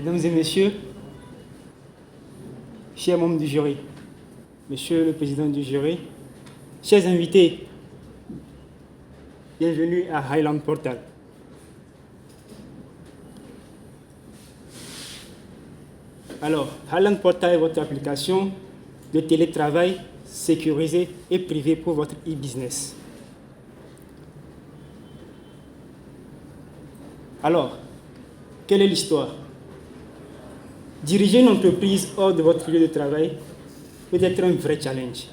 Mesdames et messieurs, chers membres du jury, monsieur le président du jury, chers invités, bienvenue à Highland Portal. Alors, Highland Portal est votre application de télétravail sécurisée et privée pour votre e-business. Alors, quelle est l'histoire? Diriger une entreprise hors de votre lieu de travail peut être un vrai challenge.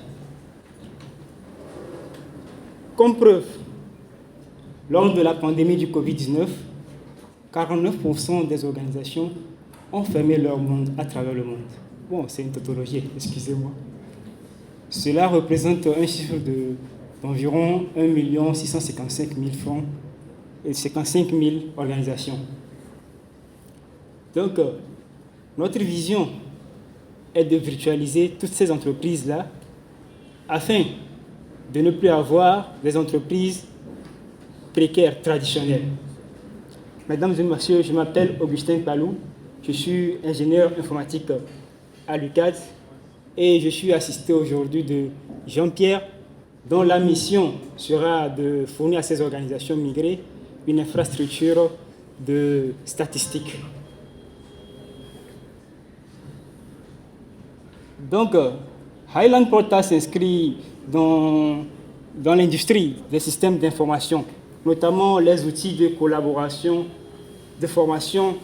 Comme preuve, lors de la pandémie du Covid-19, 49% des organisations ont fermé leur monde à travers le monde. Bon, c'est une tautologie, excusez-moi. Cela représente un chiffre d'environ 1 655 000 francs et 55 000 organisations. Donc, notre vision est de virtualiser toutes ces entreprises-là afin de ne plus avoir des entreprises précaires traditionnelles. Mesdames et messieurs, je m'appelle Augustin Palou, je suis ingénieur informatique à l'UCAD et je suis assisté aujourd'hui de Jean-Pierre, dont la mission sera de fournir à ces organisations migrées une infrastructure de statistiques. Donc, Highland Portal s'inscrit dans l'industrie des systèmes d'information, notamment les outils de collaboration, de formation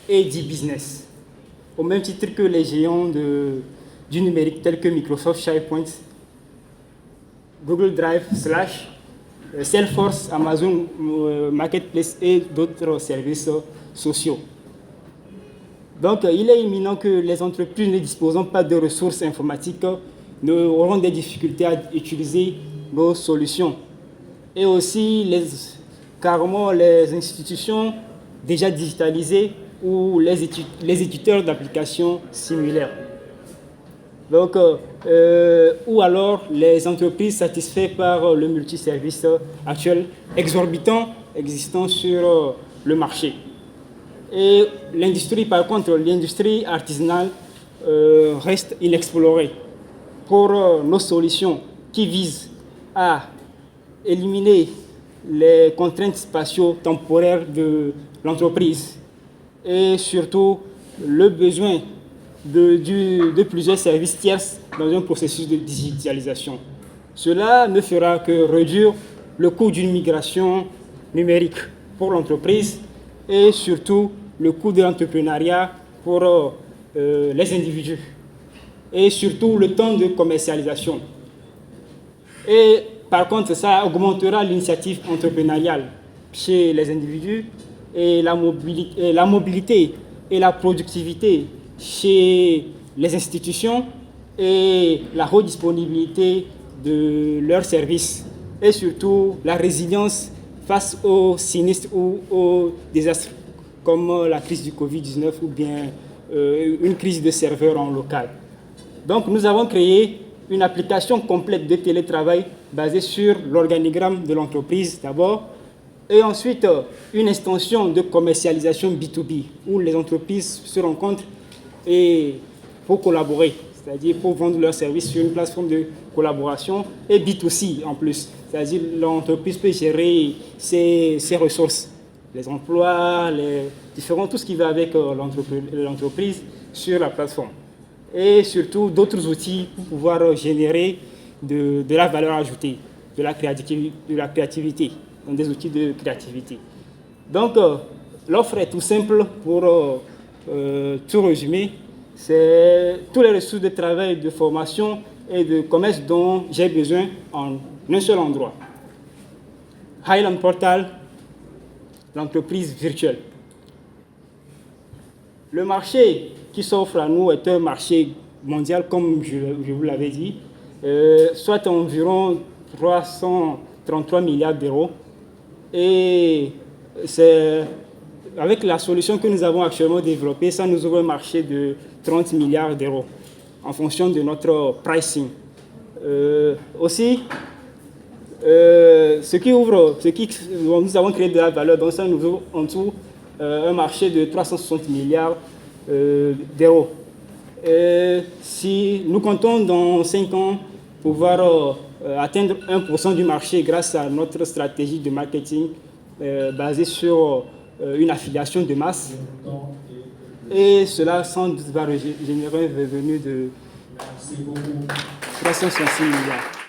et d'e-business. Au même titre que les géants du numérique tels que Microsoft SharePoint, Google Drive, Slash, Salesforce, Amazon Marketplace et d'autres services sociaux. Donc, il est imminent que les entreprises ne disposant pas de ressources informatiques auront des difficultés à utiliser nos solutions. Et aussi, carrément, les institutions déjà digitalisées ou les éditeurs d'applications similaires. Donc, ou alors les entreprises satisfaites par le multiservice actuel exorbitant existant sur le marché. Et l'industrie, par contre, l'industrie artisanale reste inexplorée pour nos solutions qui visent à éliminer les contraintes spatio-temporaires de l'entreprise et surtout le besoin de plusieurs services tierces dans un processus de digitalisation. Cela ne fera que réduire le coût d'une migration numérique pour l'entreprise et surtout le coût de l'entrepreneuriat pour les individus et surtout le temps de commercialisation. Et par contre, ça augmentera l'initiative entrepreneuriale chez les individus et la mobilité et la productivité chez les institutions et la redisponibilité de leurs services et surtout la résilience face aux sinistres ou aux désastres comme la crise du Covid-19 ou bien une crise de serveurs en local. Donc nous avons créé une application complète de télétravail basée sur l'organigramme de l'entreprise d'abord et ensuite une extension de commercialisation B2B où les entreprises se rencontrent et pour collaborer, c'est-à-dire pour vendre leurs services sur une plateforme de collaboration et B2C en plus, c'est-à-dire l'entreprise peut gérer ses ressources, les emplois, tout ce qui va avec l'entreprise sur la plateforme. Et surtout d'autres outils pour pouvoir générer de la valeur ajoutée, de la créativité, donc des outils de créativité. Donc l'offre est tout simple pour tout résumer. C'est tous les ressources de travail, de formation et de commerce dont j'ai besoin en un seul endroit. Highland Portal, l'entreprise virtuelle. Le marché qui s'offre à nous est un marché mondial, comme je vous l'avais dit, soit environ 333 milliards d'euros. Et avec la solution que nous avons actuellement développée, ça nous ouvre un marché de 30 milliards d'euros en fonction de notre pricing. Aussi, nous avons créé de la valeur, donc ça nous ouvre en tout un marché de 360 milliards d'euros. Si nous comptons dans 5 ans pouvoir atteindre 1% du marché grâce à notre stratégie de marketing basée sur une affiliation de masse, et cela sans doute va générer un revenu de 366 milliards.